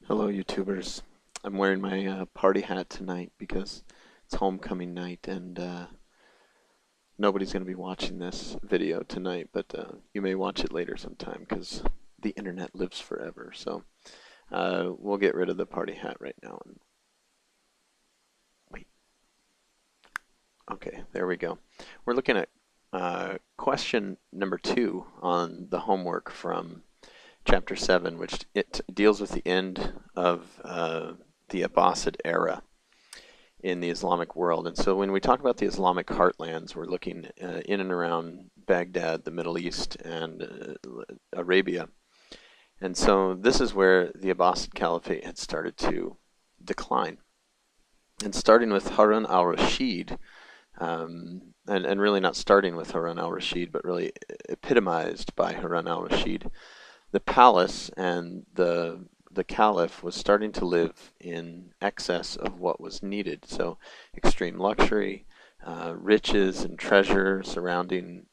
Hello, YouTubers. I'm wearing my party hat tonight because it's homecoming night and nobody's going to be watching this video tonight, but you may watch it later sometime because the internet lives forever. So we'll get rid of the party hat right now. And wait. Okay, there we go. We're looking at question number 2 on the homework from chapter 7, which it deals with the end of the Abbasid era in the Islamic world. And so when we talk about the Islamic heartlands, we're looking in and around Baghdad, the Middle East, and Arabia. And so this is where the Abbasid Caliphate had started to decline. And starting with Harun al-Rashid, and really not starting with Harun al-Rashid, but really epitomized by Harun al-Rashid, the palace and the caliph was starting to live in excess of what was needed. So extreme luxury, riches and treasure surrounding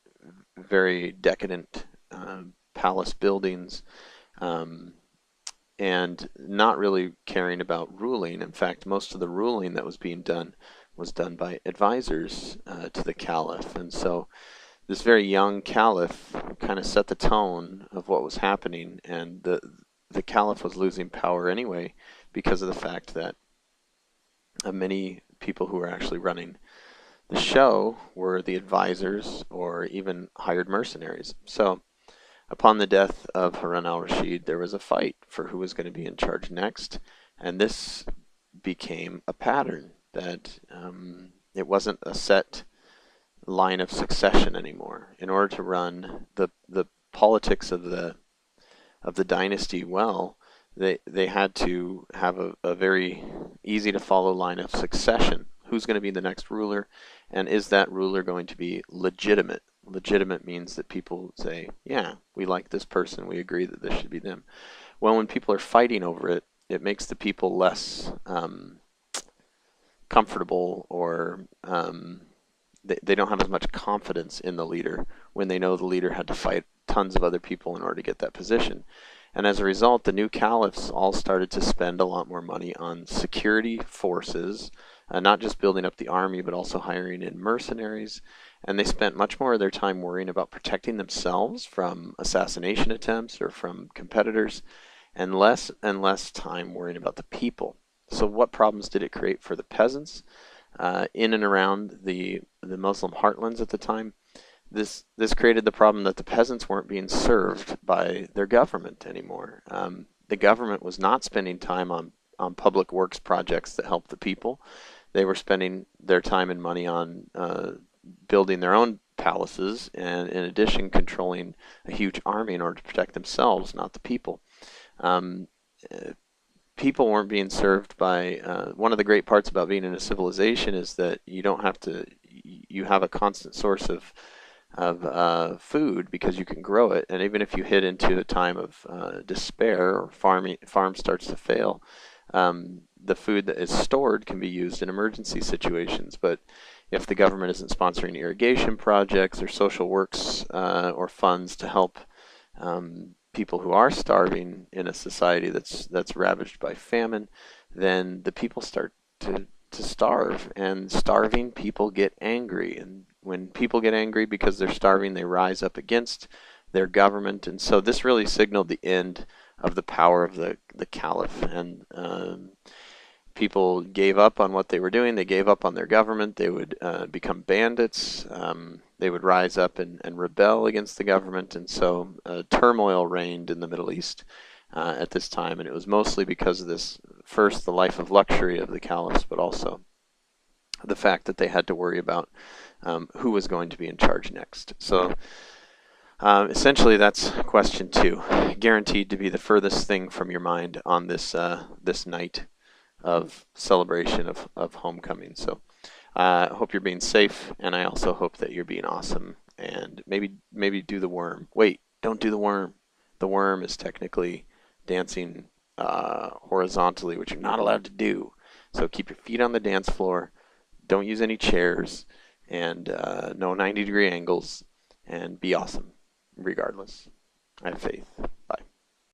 very decadent palace buildings, um, and not really caring about ruling. In fact, most of the ruling that was being done was done by advisors to the caliph. And so this very young caliph kind of set the tone of what was happening, and the caliph was losing power anyway because of the fact that many people who were actually running the show were the advisors or even hired mercenaries. So upon the death of Harun al-Rashid, there was a fight for who was going to be in charge next, and this became a pattern that it wasn't a set line of succession anymore. In order to run the politics of the dynasty well, they had to have a very easy to follow line of succession. Who's going to be the next ruler, and is that ruler going to be legitimate? Legitimate means that people say, yeah, we like this person, we agree that this should be them. Well, when people are fighting over it, it makes the people less comfortable, or they don't have as much confidence in the leader when they know the leader had to fight tons of other people in order to get that position. And as a result, the new caliphs all started to spend a lot more money on security forces, not just building up the army, but also hiring in mercenaries. And they spent much more of their time worrying about protecting themselves from assassination attempts or from competitors, and less time worrying about the people. So what problems did it create for the peasants in and around the Muslim heartlands at the time? This created the problem that the peasants weren't being served by their government anymore. The government was not spending time on public works projects that helped the people. They were spending their time and money on building their own palaces, and in addition controlling a huge army in order to protect themselves, not the people. Um, People weren't being served by one of the great parts about being in a civilization is that you don't have to, you have a constant source of food because you can grow it. And even if you hit into a time of despair, or farm starts to fail, the food that is stored can be used in emergency situations. But if the government isn't sponsoring irrigation projects or social works or funds to help people who are starving in a society that's ravaged by famine, then the people start to starve, and starving people get angry. And when people get angry because they're starving, they rise up against their government. And so this really signaled the end of the power of the caliph. And people gave up on what they were doing. They gave up on their government. They would become bandits. They would rise up and rebel against the government. And so turmoil reigned in the Middle East at this time. And it was mostly because of this, first, the life of luxury of the caliphs, but also the fact that they had to worry about who was going to be in charge next. So essentially, that's question 2, guaranteed to be the furthest thing from your mind on this this night of celebration of homecoming. So I hope you're being safe, and I also hope that you're being awesome, and maybe do the worm. Wait, don't do the worm. The worm is technically dancing horizontally, which you're not allowed to do. So keep your feet on the dance floor. Don't use any chairs, and no 90-degree angles, and be awesome regardless. I have faith.